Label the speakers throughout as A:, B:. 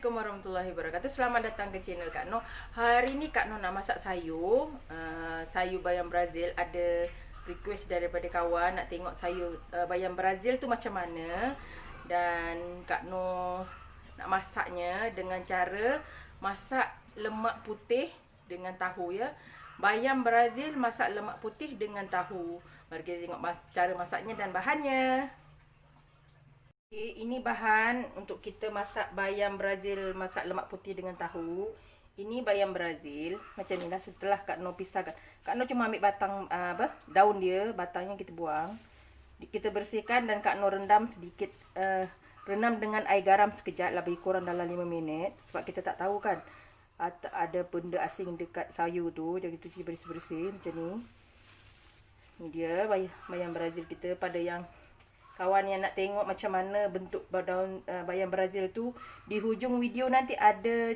A: Assalamualaikum warahmatullahi wabarakatuh. Selamat datang ke channel Kak No. Hari ni Kak No nak masak sayur, sayur bayam Brazil. Ada request daripada kawan nak tengok sayur bayam Brazil tu macam mana. Dan Kak No nak masaknya dengan cara masak lemak putih dengan tahu ya. Bayam Brazil masak lemak putih dengan tahu. Mari kita tengok cara masaknya dan bahannya. Okay, ini bahan untuk kita masak bayam Brazil, masak lemak putih dengan tahu. Ini bayam Brazil macam ni lah. Setelah Kak No pisahkan, Kak No cuma ambil batang daun dia, batangnya kita buang, kita bersihkan dan Kak No rendam sedikit, rendam dengan air garam sekejap, lebih kurang dalam 5 minit. Sebab kita tak tahu kan ada benda asing dekat sayur tu, jadi cuci bersih-bersih macam ni. Ini dia bayam Brazil kita. Pada yang kawan yang nak tengok macam mana bentuk daun bayam Brazil tu, di hujung video nanti ada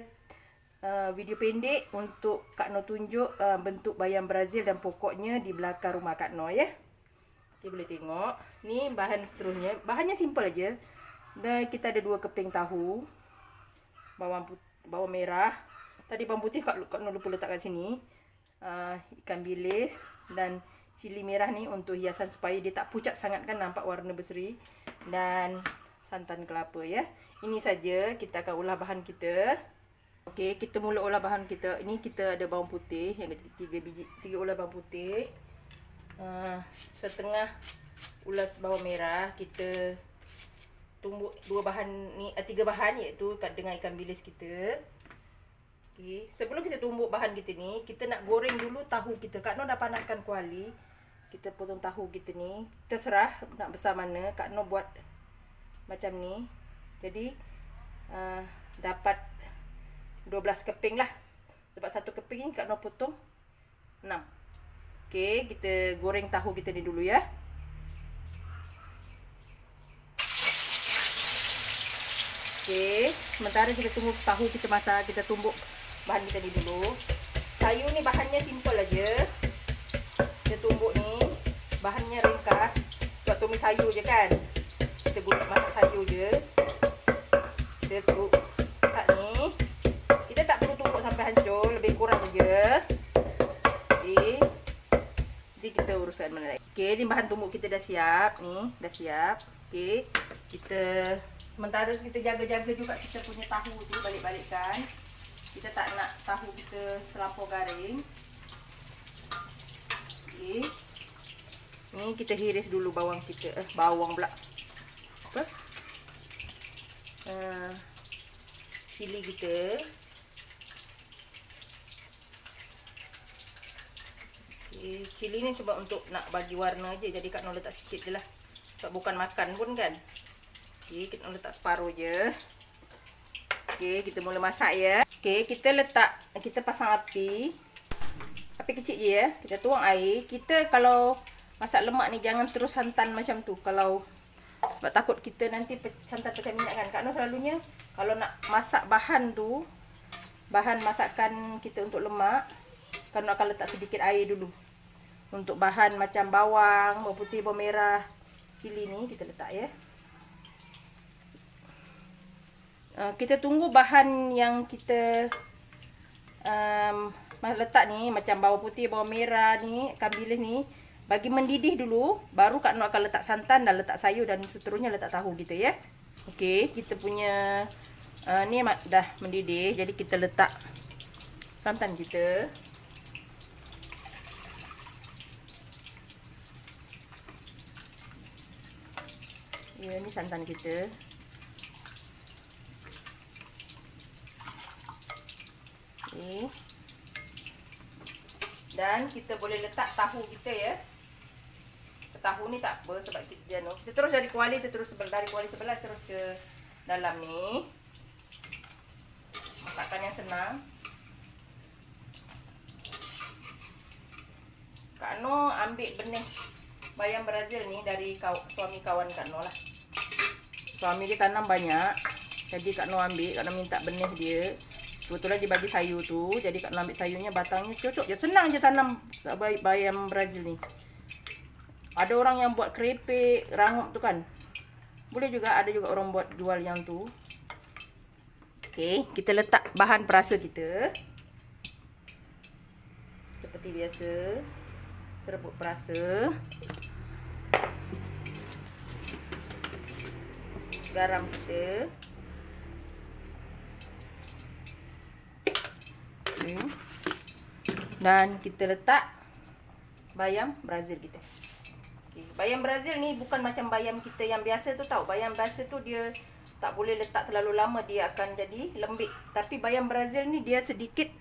A: video pendek untuk Kak No tunjuk bentuk bayam Brazil dan pokoknya di belakang rumah Kak No ya. Okay, boleh tengok. Ni bahan seterusnya. Bahannya simple aja. Dan kita ada 2 keping tahu, bawang merah. Tadi bawang putih Kak No lupa letak kat sini. Ikan bilis dan cili merah ni untuk hiasan supaya dia tak pucat sangat kan, nampak warna berseri. Dan santan kelapa ya. Ini saja kita akan ulah bahan kita. Okey, kita mula olah bahan kita. Ini kita ada bawang putih yang 3 ulas bawang putih. Setengah ulas bawang merah. Kita tumbuk 3 bahan iaitu dengan ikan bilis kita. Okay. Sebelum kita tumbuk bahan kita ni, kita nak goreng dulu tahu kita. Kak No dah panaskan kuali. Kita potong tahu kita ni. Terserah nak besar mana. Kak No buat macam ni. Jadi dapat 12 keping lah. Sebab 1 keping ni Kak No potong 6. Okay, kita goreng tahu kita ni dulu ya. Okay, sementara kita tunggu tahu kita masak, kita tumbuk bahan kita ni dulu. Sayur ni bahannya simple aja. Kita tumbuk ni, bahannya ringkas. Buat tumis sayur je kan. Kita guna masak sayur je. Kita tumbuk masak ni. Kita tak perlu tumbuk sampai hancur, lebih kurang saja. Okay. Jadi kita uruskan mana lagi. Okay, ni bahan tumbuk kita dah siap ni, dah siap. Okay. Kita sementara kita jaga-jaga juga kita punya tahu tu, balik-balikkan. Kita tak nak tahu kita terlampau garing. Okay. Ni kita hiris dulu bawang kita. Bawang pula. Apa? Cili kita. Okay. Cili ni cuma untuk nak bagi warna je. Jadi Kak No letak sikit je lah. Sebab bukan makan pun kan. Okay, kita letak separuh je. Okay, kita mula masak ya. Okay, kita pasang api. Api kecil je ya. Kita tuang air. Kita kalau masak lemak ni jangan terus santan macam tu. Kalau sebab takut kita nanti santan pecah minyak kan. Kak No selalunya kalau nak masak bahan tu, bahan masakan kita untuk lemak, Kak No akan letak sedikit air dulu. Untuk bahan macam bawang putih, bawang merah, cili ni kita letak ya. Kita tunggu bahan yang kita letak ni, macam bawang putih, bawang merah ni, ikan bilis ni, bagi mendidih dulu. Baru Kak No akan letak santan dan letak sayur dan seterusnya letak tahu kita ya. Okey, kita punya ni dah mendidih. Jadi kita letak santan kita. Ya, ni santan kita. Okay. Dan kita boleh letak tahu kita ya. Tahu ni tak apa sebab kita terus dari kuali, dari kuali sebelah terus ke dalam ni. Masakan yang senang. Kak No ambil benih bayam Brazil ni dari suami kawan Kak No lah. Suami dia tanam banyak. Jadi Kak No ambil, Kak No minta benih dia. Kebetulan dia bagi sayur tu, jadi Kak No ambil sayurnya, batangnya cocok je. Senang je tanam bayam Brazil ni. Ada orang yang buat keripik, rangup tu kan. Boleh juga, ada juga orang buat jual yang tu. Okey, kita letak bahan perasa kita. Seperti biasa, serbuk perasa. Garam kita. Dan kita letak bayam Brazil kita. Okay. Bayam Brazil ni bukan macam bayam kita yang biasa tu tau. Bayam biasa tu dia tak boleh letak terlalu lama, dia akan jadi lembik. Tapi bayam Brazil ni dia sedikit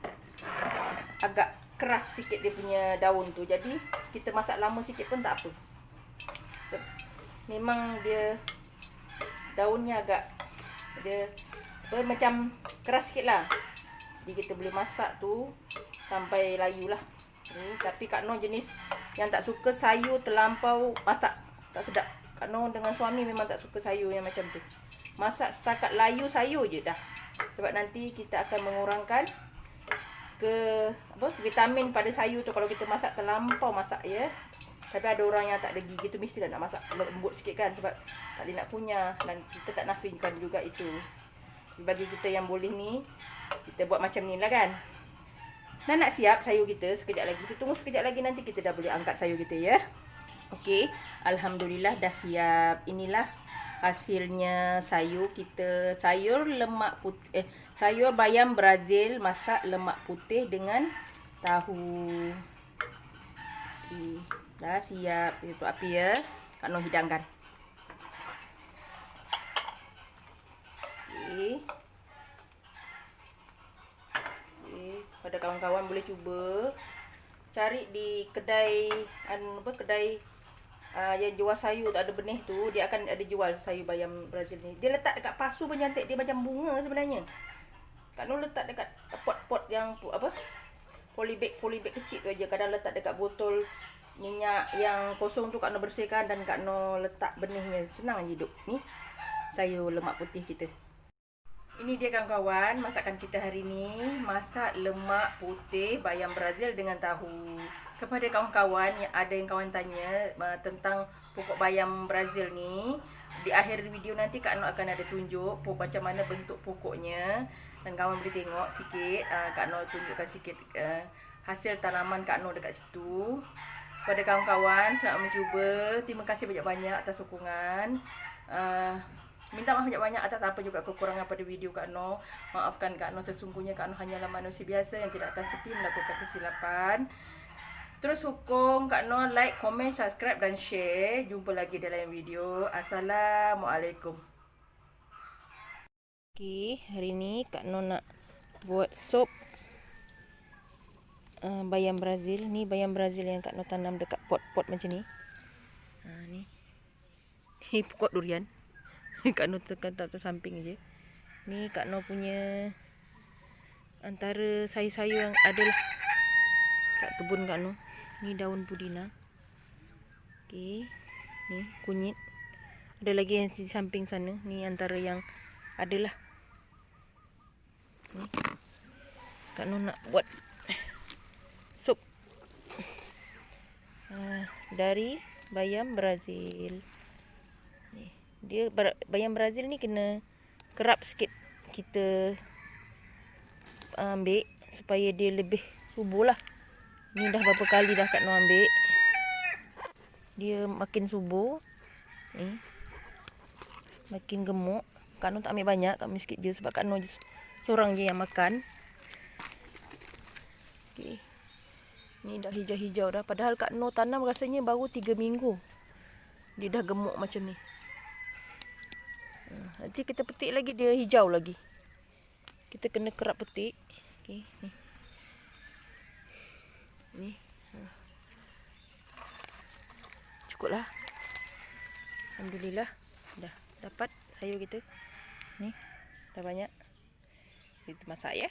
A: agak keras sikit dia punya daun tu. Jadi kita masak lama sikit pun tak apa. Memang dia daunnya agak dia macam keras sikit lah. Jadi kita boleh masak tu sampai layu lah. Tapi Kak Noh jenis yang tak suka sayur terlampau masak, tak sedap. Kak Noh dengan suami memang tak suka sayur yang macam tu. Masak setakat layu sayur je dah. Sebab nanti kita akan mengurangkan vitamin pada sayur tu kalau kita masak terlampau masak ya. Tapi ada orang yang tak ada gigi tu mestilah nak masak lembut sikit kan, sebab tak boleh nak punya, dan kita tak nafikan juga itu. Bagi kita yang boleh ni, kita buat macam ni lah kan. Dan nak siap sayur kita sekejap lagi. Kita tunggu sekejap lagi, nanti kita dah boleh angkat sayur kita ya. Okey, alhamdulillah dah siap. Inilah hasilnya sayur kita. Sayur lemak putih, sayur bayam Brazil masak lemak putih dengan tahu. Okey, dah siap. Kita tutup api ya. Kak Noh hidangkan. Okey. Pada kawan-kawan boleh cuba cari di kedai kedai yang jual sayur tak ada benih tu, dia akan ada jual sayur bayam Brazil ni. Dia letak dekat pasu pun cantik, dia macam bunga sebenarnya. Kak Noh letak dekat pot-pot yang polybag kecil tu aja. Kadang letak dekat botol minyak yang kosong tu Kak Noh bersihkan dan Kak Noh letak benihnya. Senang je hidup. Ni sayur lemak putih kita. Ini dia kawan-kawan masakan kita hari ni. Masak lemak putih bayam Brazil dengan tahu. Kepada kawan-kawan yang ada yang kawan tanya tentang pokok bayam Brazil ni, di akhir video nanti Kak Noh akan ada tunjuk macam mana bentuk pokoknya. Dan kawan boleh tengok sikit, Kak Noh tunjukkan sikit hasil tanaman Kak Noh dekat situ. Kepada kawan-kawan selamat mencuba. Terima kasih banyak-banyak atas sokongan. Minta maaf banyak-banyak atas apa juga kekurangan pada video Kak Noh. Maafkan Kak Noh, sesungguhnya Kak Noh hanyalah manusia biasa yang tidak akan sepi melakukan kesilapan. Terus hukum Kak Noh like, komen, subscribe dan share. Jumpa lagi dalam video. Assalamualaikum. Okey, hari ni Kak Noh nak buat sup bayam Brazil. Ni bayam Brazil yang Kak Noh tanam dekat pot-pot macam ni. Ni. Ni pokok durian. Kak Noh tekan tak samping je. Ni Kak Noh punya antara sayur-sayur yang ada lah kat kebun Kak Noh. Ni daun pudina. Okey. Ni kunyit. Ada lagi yang di samping sana. Ni antara yang ada lah. Ni Kak Noh nak buat sup dari bayam Brazil. Dia bayam Brazil ni kena kerap sikit kita ambil supaya dia lebih subur lah. Ni dah berapa kali dah Kak Noh ambil. Dia makin subur. Ni makin gemuk. Kak Noh tak ambil banyak, Kak Noh sikit je sebab Kak Noh seorang je yang makan. Okey. Ni dah hijau-hijau dah. Padahal Kak Noh tanam rasanya baru 3 minggu. Dia dah gemuk macam ni. Nanti kita petik lagi dia hijau lagi. Kita kena kerap petik. Okey, ni. Ni. Cukuplah. Alhamdulillah dah dapat sayur kita. Ni dah banyak. Kita masak ya.